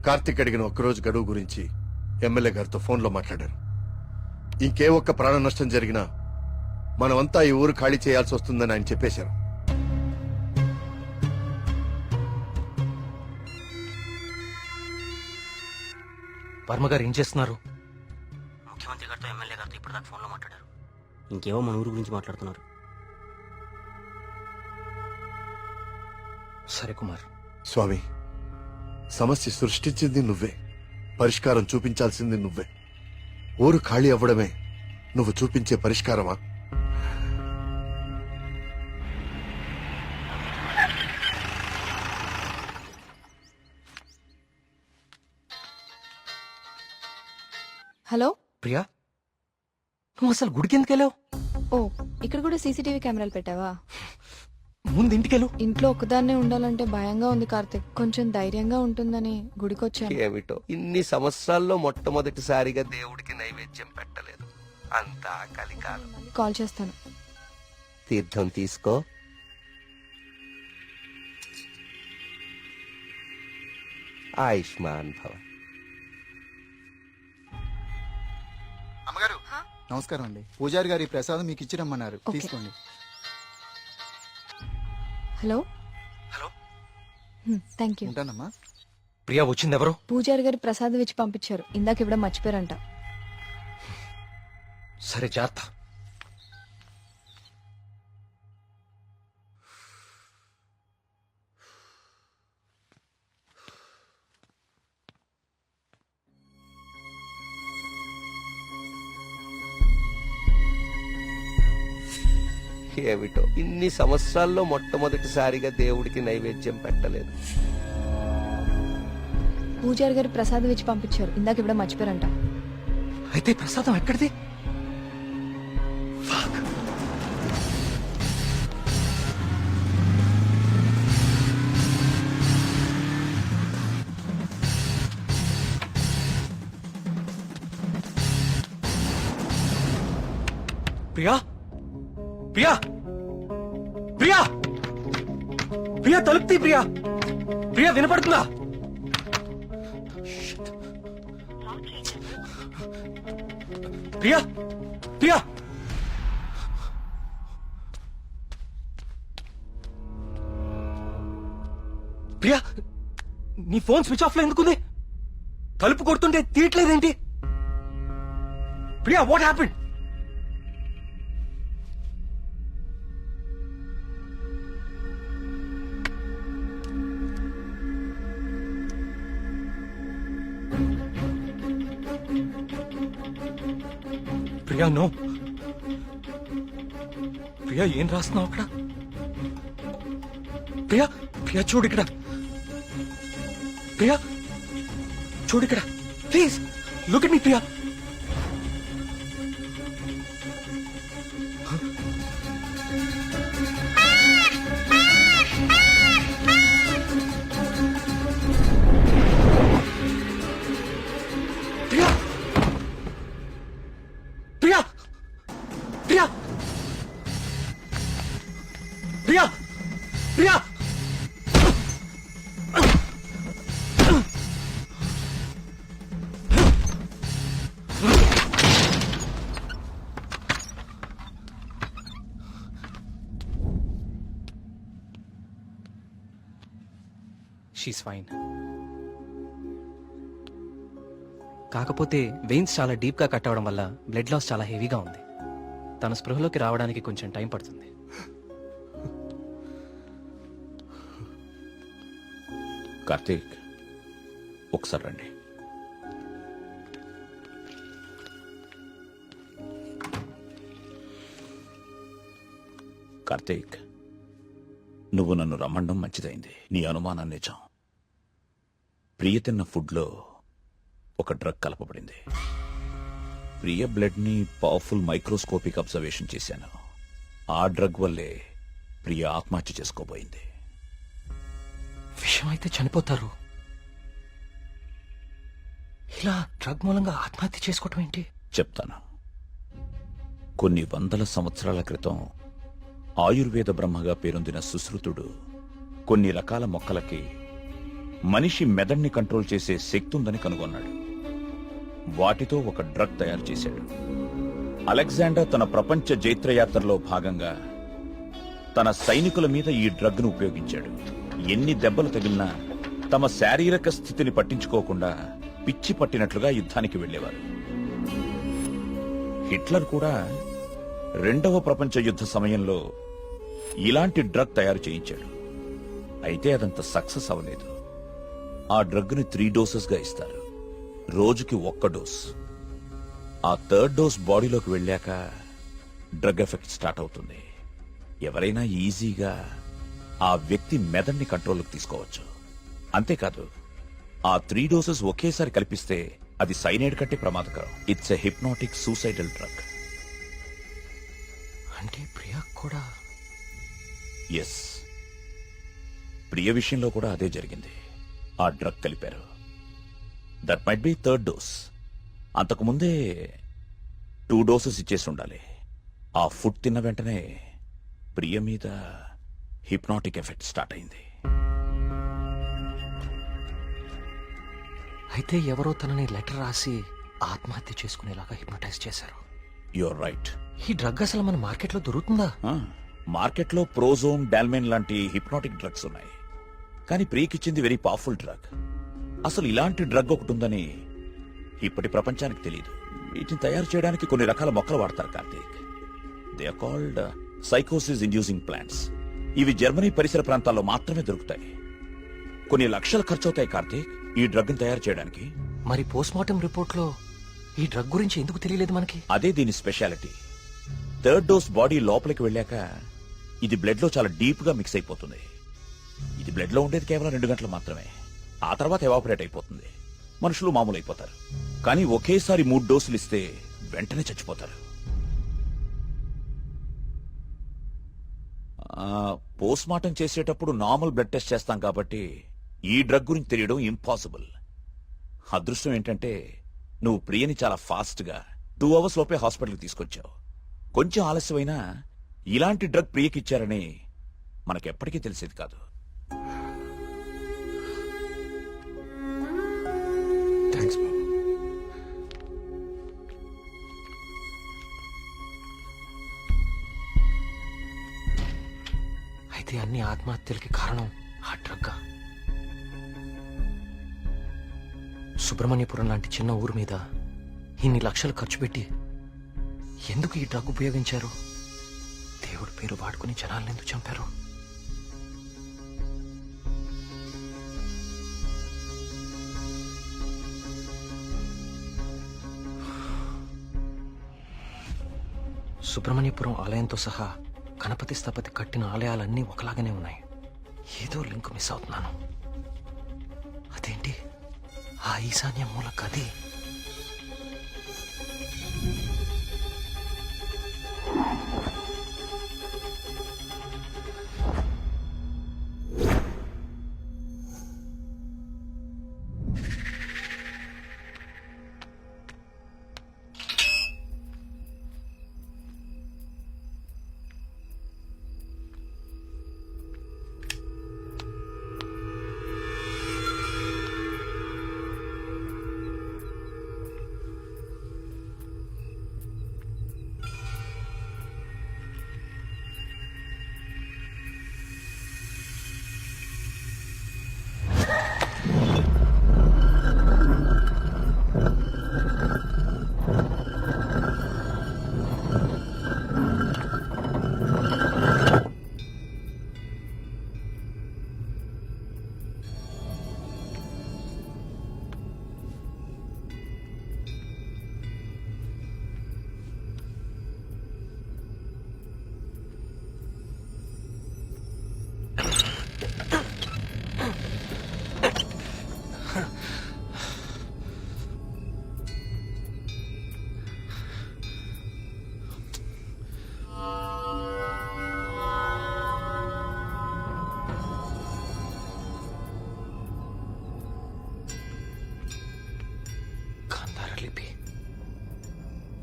కార్తిక్ అడిగిన ఒక్కరోజు గడువు గురించి ఎమ్మెల్యే గారితో ఫోన్లో మాట్లాడారు. ఇంకే ఒక్క ప్రాణ నష్టం జరిగినా మనమంతా ఈ ఊరు ఖాళీ చేయాల్సి వస్తుందని ఆయన చెప్పేశారు. వర్మ గారు ఏం చేస్తున్నారు? ముఖ్యమంత్రి గారితో ఎమ్మెల్యే గారితో ఇప్పుడు దాకా ఫోన్లో మాట్లాడారు. ఇంకేవో మన ఊరు గురించి మాట్లాడుతున్నారు. సరే కుమార్. స్వామి, సమస్య సృష్టించింది నువ్వే, పరిష్కారం చూపించాల్సింది నువ్వే. ఊరు ఖాళీ అవ్వడమే నువ్వు చూపించే పరిష్కారమా? హలో ప్రియా, నువ్వు అసలు గుడికి ఎందుకు వెళ్ళావు? ఓ, ఇక్కడ కూడా సీసీటీవీ కెమెరాలు పెట్టావా? ముందు ఇంటికెళ్ళు. ఇంట్లో ఒక్కదాన్నే ఉండాలంటే భయంగా ఉంది కార్తిక్. కొంచెం ధైర్యంగా ఉంటుందని గుడికొచ్చాను. ఏమిటో ఇన్ని సంవత్సరాల్లో మొట్టమొదటిసారిగా దేవుడికి నైవేద్యం పెట్టలేదు. అంతా కలికాలం. కాల్ చేస్తాను. తీర్థం తీసుకో. ఆయుష్మాన్ భవ. అమ్మగారు నమస్కారం అండి. పూజారి గారి ప్రసాదం మీకు ఇచ్చి రమ్మన్నారు, ఓకే. తీసుకోండి. హలో. హలో. Thank you. ఉంటానమ్మా. ప్రియా వచ్చింది ఎవరు? పూజారి గారు ప్రసాదం ఇచ్చి పంపించారు. ఇందాక ఇవ్వడం మర్చిపోయారంట. సరే జాగ్రత్త. ఏమిటో ఇన్ని సంవత్సరాల్లో మొట్టమొదటిసారిగా దేవుడికి నైవేద్యం పెట్టలేదు. పూజారి గారు ప్రసాదం ఇచ్చి పంపించారు. ఇందాక ఇవ్వడం మర్చిపోయారంట. అయితే ప్రసాదం ఎక్కడిది? Fuck. ప్రియా, ప్రియా, ప్రియా, ప్రియా తలుపుతీ. ప్రియా, ప్రియా వినపడుతుందా? ప్రియా, ప్రియా, ప్రియా, నీ ఫోన్ స్విచ్ ఆఫ్ లో ఎందుకుంది? తలుపు కొడుతుంటే తీయట్లేదేంటి? Priya, what happened? Priya, no. Priya, ఏం రాస్తున్నావు అక్కడ? ప్రియా, ప్రియా చూడు ఇక్కడ. ప్రియా చూడు ఇక్కడ, please look at me. Priya, Priya, Priya, Priya, Priya, Priya. She's fine. కాకపోతే వెయిన్స్ చాలా డీప్ గా కట్ అవడం వల్ల బ్లడ్ లాస్ చాలా హెవీగా ఉంది. తన స్పృహలోకి రావడానికి కొంచెం టైం పడుతుంది. కార్తీక్, ఒకసారి రండి. కార్తీక్, నువ్వు నన్ను రమ్మండం మంచిదైంది. నీ అనుమానం నిజం. ప్రియ తిన్న ఫుడ్లో ఒక డ్రగ్ కలపబడింది. ప్రియ బ్లడ్ ని పవర్ఫుల్ మైక్రోస్కోపిక్ అబ్జర్వేషన్ చేశాను. ఆ డ్రగ్ వల్లే ప్రియ ఆత్మహత్య చేసుకోబోయింది. విషయం అయితే చనిపోతారు. ఇలా డ్రగ్ మూలంగా ఆత్మహత్య చేసుకోవటం ఏంటి? చెప్తాను. కొన్ని వందల సంవత్సరాల క్రితం ఆయుర్వేద బ్రహ్మగా పేరొందిన సుశ్రుతుడు కొన్ని రకాల మొక్కలకి మనిషి మెదడుని కంట్రోల్ చేసే శక్తి ఉందని కనుగొన్నాడు. వాటితో ఒక డ్రగ్ తయారు చేశాడు. అలెగ్జాండర్ తన ప్రపంచ జైత్రయాత్రలో భాగంగా తన సైనికుల మీద ఈ డ్రగ్ ను ఉపయోగించాడు. ఎన్ని దెబ్బలు తగిలినా తమ శారీరక స్థితిని పట్టించుకోకుండా పిచ్చి పట్టినట్లుగా యుద్ధానికి వెళ్లేవారు. హిట్లర్ కూడా రెండవ ప్రపంచ యుద్ధ సమయంలో ఇలాంటి డ్రగ్ తయారు చేయించాడు. అయితే అదంత సక్సెస్ అవ్వలేదు. ఆ డ్రగ్ ని 3 డోసెస్ గా ఇస్తారు. రోజుకి 1 డోస్. ఆ 3rd డోస్ బాడీలోకి వెళ్ళాక డ్రగ్ ఎఫెక్ట్ స్టార్ట్ అవుతుంది. ఎవరైనా ఈజీగా ఆ వ్యక్తి మెదడుని కంట్రోల్లోకి తీసుకోవచ్చు. అంతేకాదు, ఆ 3 డోసెస్ ఒకేసారి కల్పిస్తే అది సైనైడ్ కంటే ప్రమాదకరం. It's a hypnotic suicidal drug. అంటే ప్రియా కూడా ఎస్, ప్రియ విషయంలో కూడా అదే జరిగింది. ఆ డ్రగ్ కలిపారు. That might be 3rd dose. అంతకుముందే 2 డోసెస్ ఇచ్చేసి ఉండాలి. ఆ ఫుడ్ తిన్న వెంటనే ప్రియ మీద హిప్నాటిక్ ఎఫెక్ట్ స్టార్ట్ అయింది. అయితే ఎవరో తనని లెటర్ రాసి ఆత్మహత్య చేసుకునేలాగా హిప్నటైజ్ చేశారు. Your right. ఈ డ్రగ్ అసలు మన మార్కెట్లో దొరుకుతుందా? మార్కెట్లో ప్రోజోన్, డాల్మెన్ లాంటి హిప్నాటిక్ డ్రగ్స్ ఉన్నాయి. కానీ ప్రియకిచ్చింది వెరీ పవర్ఫుల్ డ్రగ్. అసలు ఇలాంటి డ్రగ్ ఒకటి ఉందని ఇప్పటి ప్రపంచానికి తెలియదు. వీటిని తయారు చేయడానికి కొన్ని రకాల మొక్కలు వాడతారు కార్తీక్. దే ఆర్ కాల్డ్ సైకోసిస్ ఇండ్యూసింగ్ ప్లాంట్స్. ఇవి జర్మనీ పరిసర ప్రాంతాల్లో మాత్రమే దొరుకుతాయి. కొన్ని లక్షలు ఖర్చవుతాయి కార్తీక్ ఈ డ్రగ్ ని తయారు చేయడానికి. మరి పోస్ట్ మార్టం రిపోర్ట్ లో ఈ డ్రగ్ గురించి ఎందుకు తెలియలేదు మనకి? అదే దీని స్పెషాలిటీ. 3rd డోస్ బాడీ లోపలికి వెళ్ళాక ఇది బ్లడ్ లో చాలా డీప్ గా మిక్స్ అయిపోతుంది. ఇది బ్లడ్ లో ఉండేది కేవలం 2 గంటలు మాత్రమే. ఆ తర్వాత ఎవాపరేట్ అయిపోతుంది. మనుషులు మామూలు అయిపోతారు. కానీ ఒకేసారి 3 డోసులు ఇస్తే వెంటనే చచ్చిపోతారు. పోస్ట్ మార్టం చేసేటప్పుడు నార్మల్ బ్లడ్ టెస్ట్ చేస్తాం కాబట్టి ఈ డ్రగ్ గురించి తెలియడం ఇంపాసిబుల్. అదృష్టం ఏంటంటే నువ్వు ప్రియని చాలా ఫాస్ట్ గా 2 అవర్స్ లోపే హాస్పిటల్కి తీసుకొచ్చావు. కొంచెం ఆలస్యమైనా ఇలాంటి డ్రగ్ ప్రియకిచ్చారని మనకెప్పటికీ తెలిసేది కాదు. థ్యాంక్స్ బాబు. అయితే అన్ని ఆత్మహత్యలకి కారణం ఆ డ్రగ్. సుబ్రహ్మణ్యపురం లాంటి చిన్న ఊరు మీద ఇన్ని లక్షలు ఖర్చు పెట్టి ఎందుకు ఈ డ్రగ్ ఉపయోగించారు? దేవుడి పేరు వాడుకుని జనాలను ఎందుకు చంపారు? సుబ్రహ్మణ్యపురం ఆలయంతో సహా గణపతి స్థపతి కట్టిన ఆలయాలన్నీ ఒకలాగానే ఉన్నాయి. ఏదో లింక్ మిస్ అవుతున్నాను. అదేంటి ఆ ఈశాన్య మూల గది?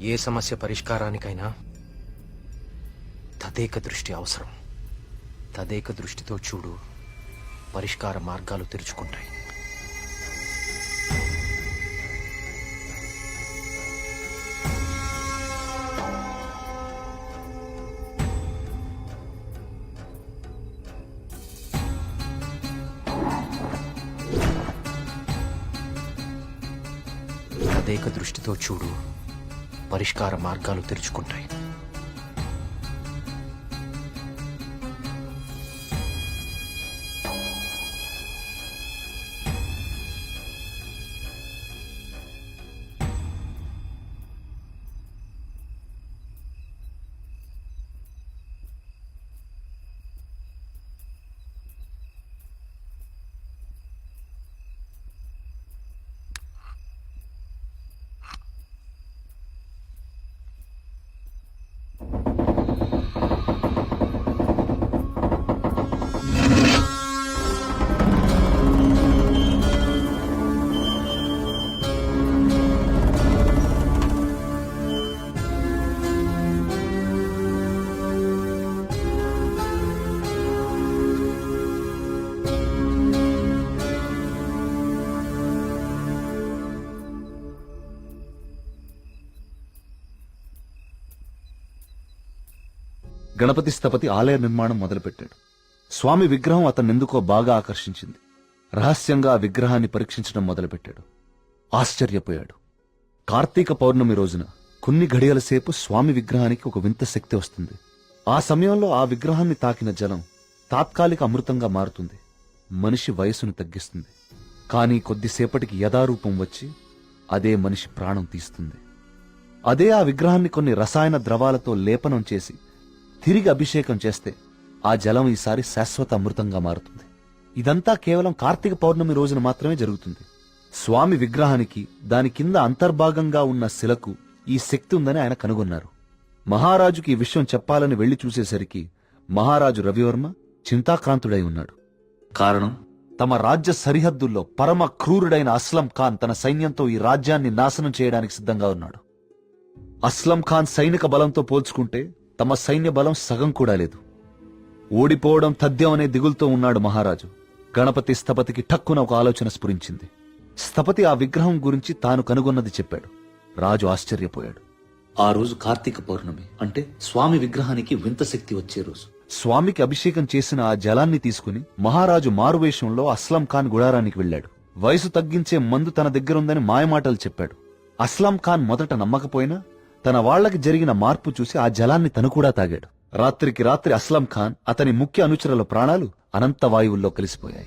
ఏ సమస్య పరిష్కారానికైనా తదేక దృష్టి అవసరం. తదేక దృష్టితో చూడు, పరిష్కార మార్గాలు తెరుచుకుంటాయి. తదేక దృష్టితో చూడు, పరిష్కార మార్గాలు తెరుచుకుంటాయి. గణపతి స్థపతి ఆలయ నిర్మాణం మొదలుపెట్టాడు. స్వామి విగ్రహం అతన్నెందుకో బాగా ఆకర్షించింది. రహస్యంగా ఆ విగ్రహాన్ని పరీక్షించడం మొదలుపెట్టాడు. ఆశ్చర్యపోయాడు. కార్తీక పౌర్ణమి రోజున కొన్ని ఘడియల సేపు స్వామి విగ్రహానికి ఒక వింత శక్తి వస్తుంది. ఆ సమయంలో ఆ విగ్రహాన్ని తాకిన జలం తాత్కాలిక అమృతంగా మారుతుంది. మనిషి వయసును తగ్గిస్తుంది. కానీ కొద్దిసేపటికి యథారూపం వచ్చి అదే మనిషి ప్రాణం తీస్తుంది. అదే ఆ విగ్రహాన్ని కొన్ని రసాయన ద్రవాలతో లేపనం చేసి తిరిగి అభిషేకం చేస్తే ఆ జలం ఈసారి శాశ్వత అమృతంగా మారుతుంది. ఇదంతా కేవలం కార్తీక పౌర్ణమి రోజున మాత్రమే జరుగుతుంది. స్వామి విగ్రహానికి దాని కింద అంతర్భాగంగా ఉన్న శిలకు ఈ శక్తి ఉందని ఆయన కనుగొన్నారు. మహారాజుకి ఈ విషయం చెప్పాలని వెళ్లి చూసేసరికి మహారాజు రవివర్మ చింతాక్రాంతుడై ఉన్నాడు. కారణం, తమ రాజ్య సరిహద్దుల్లో పరమ క్రూరుడైన అస్లం ఖాన్ తన సైన్యంతో ఈ రాజ్యాన్ని నాశనం చేయడానికి సిద్ధంగా ఉన్నాడు. అస్లం ఖాన్ సైనిక బలంతో పోల్చుకుంటే తమ సైన్య బలం సగం కూడా లేదు. ఓడిపోవడం తథ్యం అనే దిగులుతో ఉన్నాడు మహారాజు. గణపతి స్థపతికి ఠక్కున ఒక ఆలోచన స్ఫురించింది. స్థపతి ఆ విగ్రహం గురించి తాను కనుగొన్నది చెప్పాడు. రాజు ఆశ్చర్యపోయాడు. ఆ రోజు కార్తీక పౌర్ణమి, అంటే స్వామి విగ్రహానికి వింత శక్తి వచ్చే రోజు. స్వామికి అభిషేకం చేసిన ఆ జలాన్ని తీసుకుని మహారాజు మారువేషంలో అస్లాం ఖాన్ గుడారానికి వెళ్లాడు. వయసు తగ్గించే మందు తన దగ్గరుందని మాయమాటలు చెప్పాడు. అస్లాం ఖాన్ మొదట నమ్మకపోయినా తన వాళ్లకి జరిగిన మార్పు చూసి ఆ జలాన్ని తను కూడా తాగాడు. రాత్రికి రాత్రి అస్లాం ఖాన్, అతని ముఖ్య అనుచరుల ప్రాణాలు అనంత వాయువుల్లో కలిసిపోయాయి.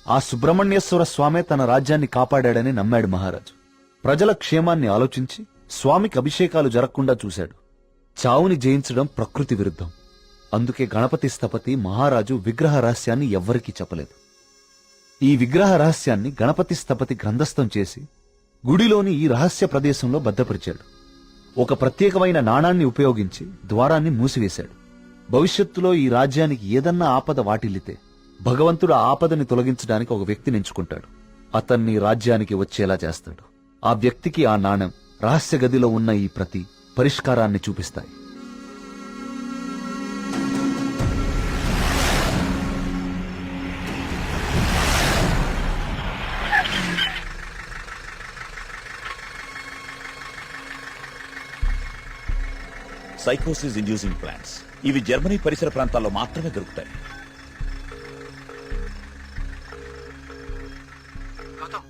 ఆ సుబ్రహ్మణ్యేశ్వర స్వామే తన రాజ్యాన్ని కాపాడాడని నమ్మాడు మహారాజు. ప్రజల క్షేమాన్ని ఆలోచించి స్వామికి అభిషేకాలు జరగకుండా చూశాడు. చావుని జయించడం ప్రకృతి విరుద్ధం. అందుకే గణపతి స్థపతి మహారాజు విగ్రహ రహస్యాన్ని ఎవ్వరికీ చెప్పలేదు. ఈ విగ్రహ రహస్యాన్ని గణపతి స్థపతి గ్రంథస్థం చేసి గుడిలోని ఈ రహస్య ప్రదేశంలో భద్రపరిచాడు. ఒక ప్రత్యేకమైన నాణాన్ని ఉపయోగించి ద్వారాన్ని మూసివేశాడు. భవిష్యత్తులో ఈ రాజ్యానికి ఏదన్నా ఆపద వాటిల్లితే భగవంతుడు ఆ ఆపదని తొలగించడానికి ఒక వ్యక్తిని ఎంచుకుంటాడు. అతన్ని రాజ్యానికి వచ్చేలా చేస్తాడు. ఆ వ్యక్తికి ఆ నాణెం, రహస్య గదిలో ఉన్న ఈ ప్రతి పరిష్కారాన్ని చూపిస్తాయి. సైకోసిస్ ఇండ్యూసింగ్ ప్లాంట్స్ ఇవి జర్మనీ పరిసర ప్రాంతాల్లో మాత్రమే దొరుకుతాయి.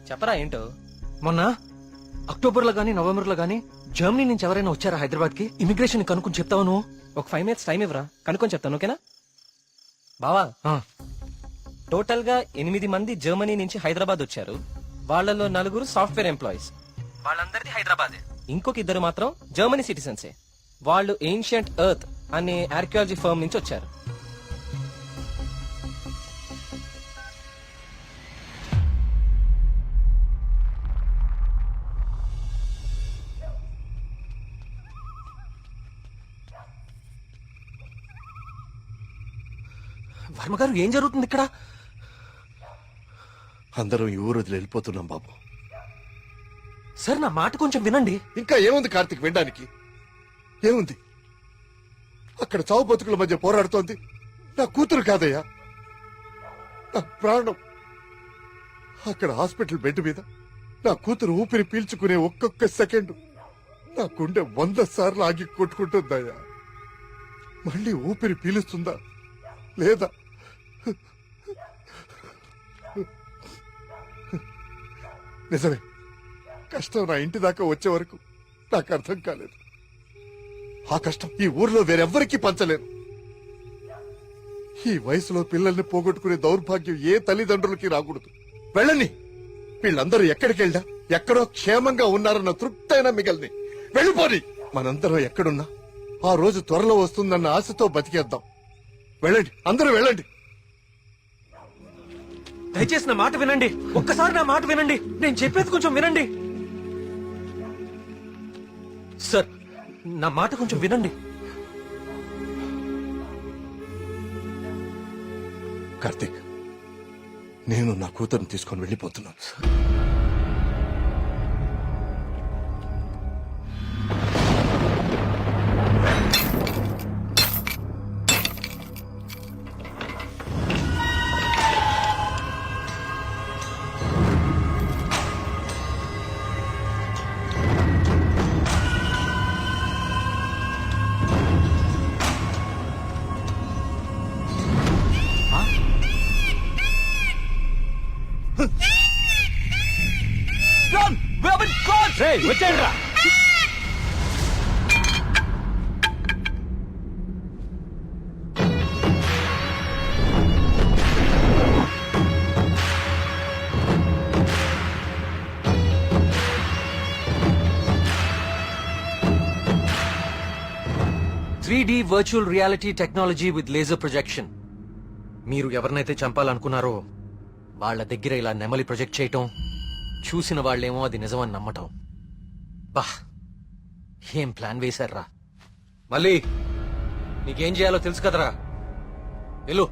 చెప్పరా ఏంటో. మొన్న అక్టోబర్లో గానీ నవంబర్లో గానీ జర్మనీ నుంచి ఎవరైనా వచ్చారా హైదరాబాద్ కి? ఇమిగ్రేషన్ కనుక్కొని చెప్తావు నువ్వు? ఒక 5 minutes టైం ఇవ్వరా, కనుక్కొని చెప్తాను. ఓకేనా బావా? టోటల్ గా 8 మంది జర్మనీ నుంచి హైదరాబాద్ వచ్చారు. వాళ్ళలో 4 సాఫ్ట్వేర్ ఎంప్లాయీస్. వాళ్ళందరిది హైదరాబాదే. ఇంకొక 2 మాత్రం జర్మనీ సిటిజన్సే. వాళ్ళు ఏన్షియంట్ ఎర్త్ అనే ఆర్కియాలజీ ఫర్మ్ నుంచి వచ్చారు. వర్మ గారు, ఏం జరుగుతుంది ఇక్కడ? అందరం ఈ ఊరు వదిలి వెళ్ళిపోతున్నాం బాబు. సార్, నా మాట కొంచెం వినండి. ఇంకా ఏముంది కార్తీక్ వినడానికి? ఏముంది? అక్కడ చావు బతుకుల మధ్య పోరాడుతోంది నా కూతురు కాదయ్యా, నా ప్రాణం. అక్కడ హాస్పిటల్ బెడ్ మీద నా కూతురు ఊపిరి పీల్చుకునే ఒక్కొక్క సెకండ్ నా గుండె 100 సార్లు ఆగి కొట్టుకుంటుందయ్యా. మళ్ళీ ఊపిరి పీలుస్తుందా లేదా? నిజమే, కష్టం నా ఇంటి దాకా వచ్చే వరకు నాకు అర్థం కాలేదు. ఆ కష్టం ఈ ఊర్లో వేరెవ్వరికీ పంచలేను. ఈ వయసులో పిల్లల్ని పోగొట్టుకునే దౌర్భాగ్యం ఏ తల్లిదండ్రులకి రాకూడదు. వెళ్ళని, వీళ్ళందరూ ఎక్కడికి వెళ్ళా ఎక్కడో క్షేమంగా ఉన్నారన్న తృప్తైనా మిగల్ని. వెళ్ళిపోని. మనందరం ఎక్కడున్నా ఆ రోజు త్వరలో వస్తుందన్న ఆశతో బతికేద్దాం. వెళ్ళండి, అందరూ వెళ్ళండి. దయచేసి నా మాట వినండి. ఒక్కసారి నా మాట వినండి. నేను చెప్పేది కొంచెం వినండి. సార్, నా మాట కొంచెం వినండి. కార్తీక్, నేను నా కూతురుని తీసుకొని వెళ్ళిపోతున్నాను. వచ్చేయండిరా. Three virtual reality technology with laser projection. మీరు ఎవరినైతే చంపాలనుకున్నారో వాళ్ళ దగ్గర ఇలా నెమలి ప్రొజెక్ట్ చేయటం, చూసిన వాళ్ళేమో అది నిజమని నమ్మటం. బా, ఏం ప్లాన్ వేశారా? మళ్ళీ నీకేం చేయాలో తెలుసు కదరా. వెళ్ళు.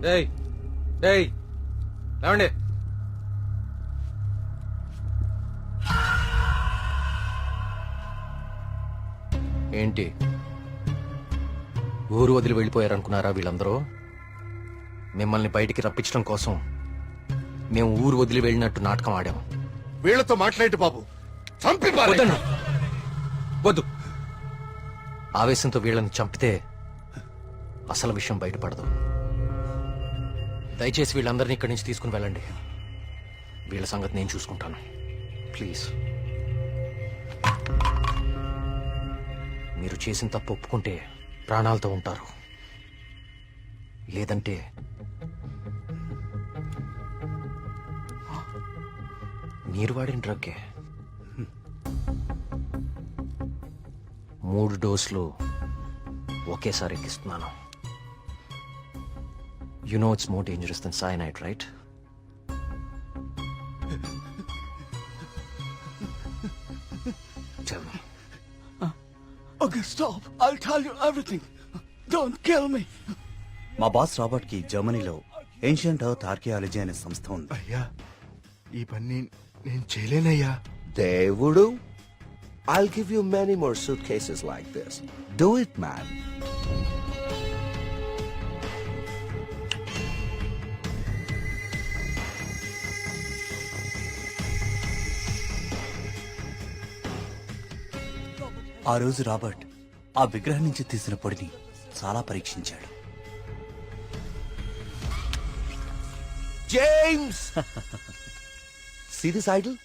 డేయ్ డేయ్ లేవండి. ఏంటి ఊరు వదిలి వెళ్ళిపోయారనుకున్నారా వీళ్ళందరూ? మిమ్మల్ని బయటికి రప్పించడం కోసం మేము ఊరు వదిలి వెళ్ళినట్టు నాటకం ఆడాం. వీళ్లతో మాట్లాడి బాబు, చంపి పారేయ్. వద్దండి. వద్దు. ఆవేశంతో వీళ్ళని చంపితే అసలు విషయం బయటపడదు. దయచేసి వీళ్ళందరినీ ఇక్కడి నుంచి తీసుకుని వెళ్ళండి. వీళ్ళ సంగతి నేను చూసుకుంటాను. ప్లీజ్. మీరు చేసిన తప్పు ఒప్పుకుంటే ప్రాణాలతో ఉంటారు, లేదంటే మీరు వాడిన డ్రగ్గే 3 డోసులు ఒకేసారి ఎక్కిస్తున్నాను. You know it's more dangerous than cyanide, right? Tell me. Okay, stop. I'll tell you everything. Don't kill me. మా బాస్ రాబర్ట్ కి జర్మనీలో ఏన్షియంట్ ఎర్త్ ఆర్కియాలజీ అనే సంస్థ ఉంది. అయ్యా, ఈ పని నేను చేయలేనయ్యా. దేవుడు, I'll give you many more suitcases like this. Do it, man. ఆ రోజు రాబర్ట్ ఆ విగ్రహం నుంచి తీసిన పొడిని చాలా పరీక్షించాడు. James! See this idol?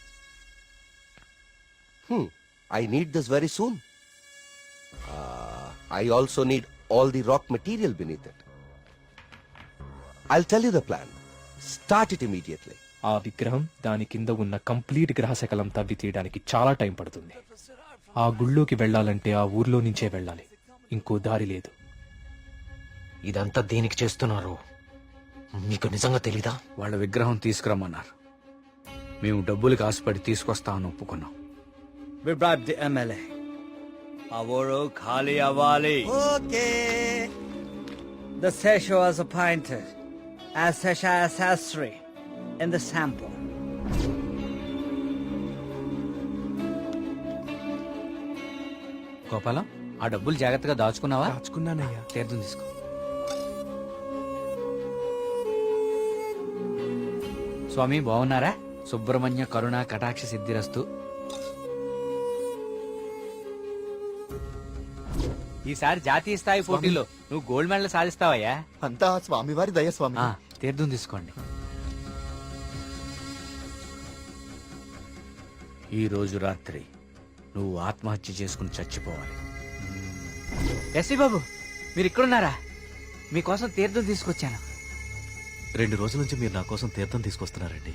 I need this very soon. I also need all the rock material beneath it. I'll tell you the plan. Start it immediately. ఆ విగ్రహం దాని కింద ఉన్న కంప్లీట్ గ్రహశకలం తవ్వి తీయడానికి చాలా టైం పడుతుంది. ఆ గుళ్ళోకి వెళ్ళాలంటే ఆ ఊర్లో నుంచే వెళ్ళాలి, ఇంకో దారి లేదు. ఇదంతా దేనికి చేస్తున్నారు మీకు నిజంగా తెలీదా? వాళ్ళ విగ్రహం తీసుకురమ్మన్నారు. మేము డబ్బులకి ఆశపడి తీసుకొస్తామని ఒప్పుకున్నాం. We bribed the MLA. ఆ ఊరు ఖాళీ అవ్వాలి. The Sesha was appointed as Sesha Sastri in the sample. Gopalam, ఆ డబ్బులు జాగ్రత్తగా దాచుకున్నావా? దాచుకున్నానయ్యా. తీర్థం తీసుకో. స్వామి బాగున్నారా? సుబ్రహ్మణ్య కరుణ కటాక్ష సిద్ధిరస్తు. ఈసారి జాతీయ స్థాయి పోటీలో నువ్వు గోల్డ్ మెడల్ సాధిస్తావయ్యా. అంతా స్వామివారి దయ స్వామి. తీర్థం తీసుకోండి. ఈ రోజు రాత్రి నువ్వు ఆత్మహత్య చేసుకుని చచ్చిపోవాలి. ఎస్వి బాబు, మీరు ఇక్కడున్నారా? మీకోసం తీర్థం తీసుకొచ్చాను. 2 రోజుల నుంచి మీరు నా కోసం తీర్థం తీసుకొస్తున్నారండి.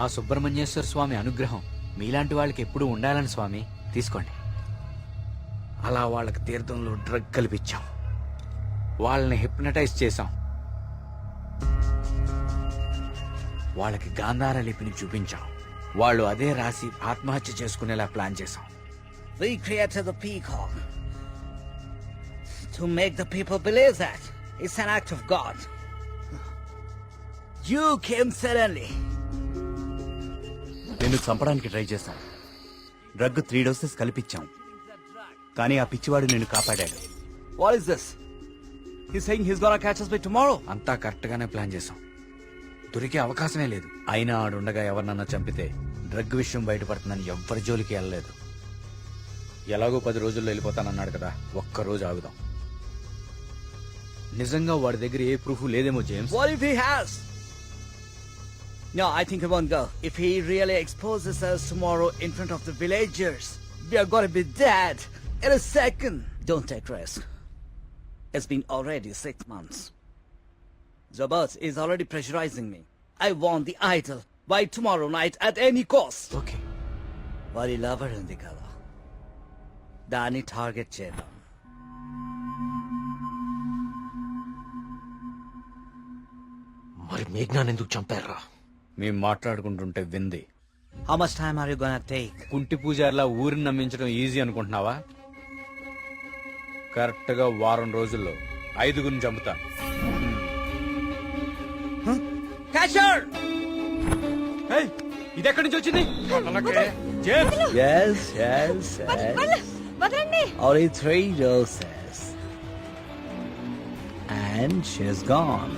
ఆ సుబ్రహ్మణ్యేశ్వర స్వామి అనుగ్రహం మీలాంటి వాళ్ళకి ఎప్పుడూ ఉండాలని స్వామి. తీసుకోండి. అలా వాళ్ళకి తీర్థంలో డ్రగ్ కల్పించాం, వాళ్ళని హిప్నటైజ్ చేశాం, వాళ్ళకి గాంధార లిపిని చూపించాం. వాళ్ళు అదే రాసి ఆత్మహత్య చేసుకునేలా ప్లాన్ చేశాం. We created the peacock to make the people believe that it's an act of God. You came suddenly. నేను చంపడానికి ట్రై చేశాను. డ్రగ్ 3 డోసెస్ కల్పించాం, కానీ ఆ పిచ్చివాడు నేను కాపాడాడు. What is this? He's saying he's gonna catch us by tomorrow. అంతా correct గానే ప్లాన్ చేశాం. దొరికే అవకాశమే లేదు. అయినా ఆడుండగా ఎవరినన్నా చంపితే డ్రగ్ విషయం బయటపడుతుందని ఎవ్వరి జోలికి వెళ్ళలేదు. ఎలాగో 10 రోజుల్లో వెళ్ళిపోతానన్నాడు కదా, ఒక్క రోజు ఆగుదాం. నిజంగా వాడి దగ్గర ఏ ప్రూఫ్ లేదేమో James. What if he has? No, I think he won't go. If he really exposes us tomorrow in front of the villagers, we are gonna be dead in a second. Don't take risk. It's been already 6 months. Zabat is already pressurizing me. I want the idol by tomorrow night at any cost. Okay. Wali lover undi kada. Dani target chedam. మరి మేఘ్నాన్ని ఎందుకు చంపారా? మేము మాట్లాడుకుంటుంటే వింది. How much time are you gonna take? కుంటి పూజారిలా ఊరిని నమ్మించడం easy అనుకుంటున్నావా? Correct గా 1 వారం రోజుల్లో 5గురిని చంపుతాను. Catch her! ఇది ఎక్కడి నుంచి వచ్చింది? Yes. Only 3 doses. And she's gone.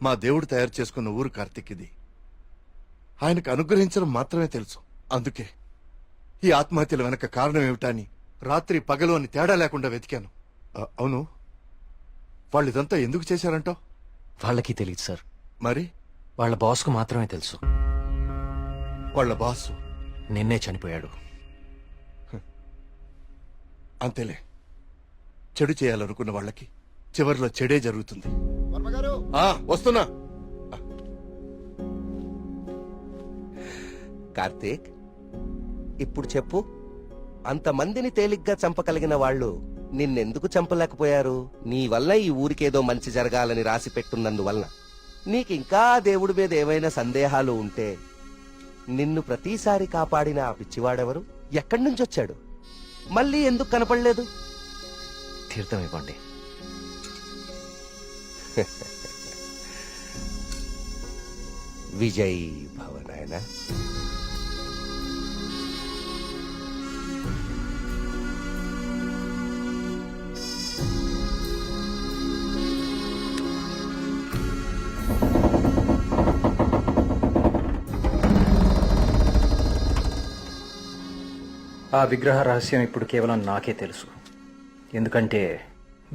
మా దేవుడు తయారు చేసుకున్న ఊరు కార్తీక్ ఇది. ఆయనకు అనుగ్రహించడం మాత్రమే తెలుసు. అందుకే ఈ ఆత్మహత్యల వెనక కారణం ఏమిటా అని రాత్రి పగలు అని తేడా లేకుండా వెతికాను. అవును, వాళ్ళు ఇదంతా ఎందుకు చేశారంటావు? వాళ్ళకి తెలియదు సార్. మరి వాళ్ళ బాస్ కు మాత్రమే తెలుసు. వాళ్ళ బాసు నిన్నే చనిపోయాడు. అంతేలే, చెడు చేయాలనుకున్న వాళ్ళకి చివరిలో చెడే జరుగుతుంది. వస్తున్నా. కార్తీక్, ఇప్పుడు చెప్పు, అంతమందిని తేలిగ్గా చంపగలిగిన వాళ్ళు నిన్నెందుకు చంపలేకపోయారు? నీ వల్ల ఈ ఊరికేదో మంచి జరగాలని రాసి పెట్టున్నందువలన. నీకింకా దేవుడి మీద ఏమైనా సందేహాలు ఉంటే నిన్ను ప్రతిసారి కాపాడిన ఆ పిచ్చివాడెవరు? ఎక్కడి నుంచి వచ్చాడు? మళ్ళీ ఎందుకు కనపడలేదు? తీర్థం ఇవ్వండి. విజయ్ భవ నాయనా. ఆ విగ్రహ రహస్యం ఇప్పుడు కేవలం నాకే తెలుసు. ఎందుకంటే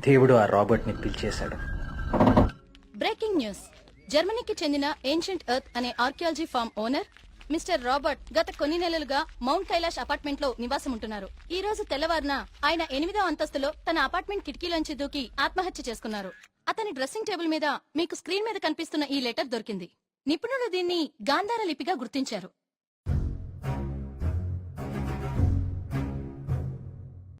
దేవుడు ఆ రాబర్ట్ని పిలిచేశాడు. Breaking news. జర్మనీకి చెందిన ఏన్షియంట్ ఎర్త్ అనే archaeology farm owner mister Robert గత కొన్ని నెలలుగా మౌంట్ కైలాష్ అపార్ట్మెంట్ లో నివాసం ఉంటున్నారు. ఈ రోజు తెల్లవారున ఆయన 8వ అంతస్తులో తన అపార్ట్మెంట్ కిటికీలోంచి దూకి ఆత్మహత్య చేసుకున్నారు. అతని డ్రెస్సింగ్ టేబుల్ మీద మీకు స్క్రీన్ మీద కనిపిస్తున్న ఈ లెటర్ దొరికింది. నిపుణులు దీన్ని గాంధార లిపిగా గుర్తించారు.